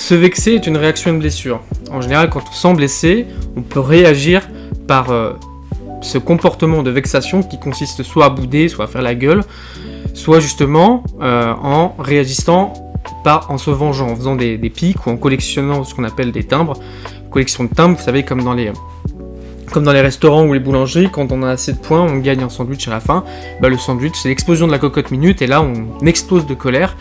Se vexer est une réaction à une blessure. En général, quand on se sent blessé, on peut réagir par ce comportement de vexation qui consiste soit à bouder, soit à faire la gueule, soit justement en réagissant en se vengeant, en faisant des piques ou en collectionnant ce qu'on appelle des timbres. Collection de timbres, vous savez, comme dans les restaurants ou les boulangeries, quand on a assez de points, on gagne un sandwich à la fin. Le sandwich, c'est l'explosion de la cocotte minute, et là, on explose de colère.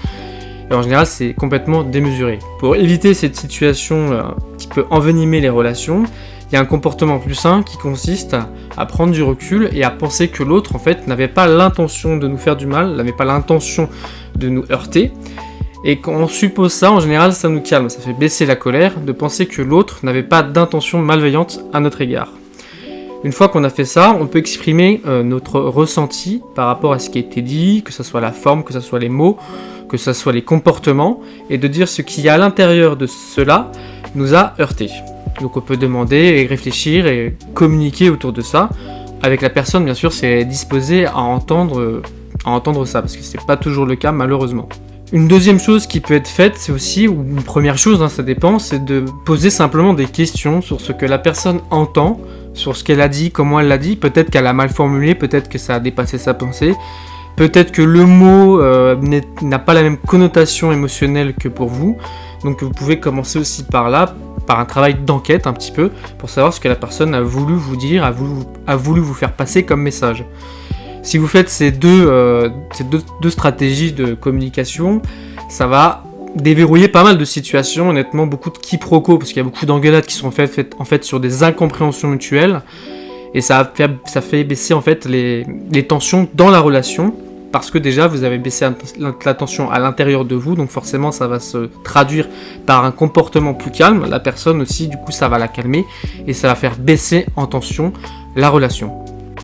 Et en général, c'est complètement démesuré. Pour éviter cette situation qui peut envenimer les relations, il y a un comportement plus sain qui consiste à prendre du recul et à penser que l'autre, en fait, n'avait pas l'intention de nous faire du mal, n'avait pas l'intention de nous heurter. Et quand on suppose ça, en général, ça nous calme, ça fait baisser la colère de penser que l'autre n'avait pas d'intention malveillante à notre égard. Une fois qu'on a fait ça, on peut exprimer notre ressenti par rapport à ce qui a été dit, que ce soit la forme, que ce soit les mots, que ce soit les comportements, et de dire ce qui, à l'intérieur de cela, nous a heurté. Donc on peut demander et réfléchir et communiquer autour de ça. Avec la personne, bien sûr, c'est disposé à entendre ça, parce que c'est pas toujours le cas, malheureusement. Une deuxième chose qui peut être faite, c'est aussi, ou une première chose, ça dépend, c'est de poser simplement des questions sur ce que la personne entend, sur ce qu'elle a dit, comment elle l'a dit. Peut-être qu'elle a mal formulé, peut-être que ça a dépassé sa pensée, peut-être que le mot n'a pas la même connotation émotionnelle que pour vous. Donc vous pouvez commencer aussi par là, par un travail d'enquête un petit peu, pour savoir ce que la personne a voulu vous dire, a voulu vous faire passer comme message. Si vous faites ces deux stratégies de communication, ça va déverrouiller pas mal de situations, honnêtement beaucoup de quiproquos, parce qu'il y a beaucoup d'engueulades qui sont faites en fait sur des incompréhensions mutuelles, et ça fait baisser en fait les tensions dans la relation, parce que déjà vous avez baissé la tension à l'intérieur de vous, donc forcément ça va se traduire par un comportement plus calme. La personne aussi, du coup, ça va la calmer, et ça va faire baisser en tension la relation.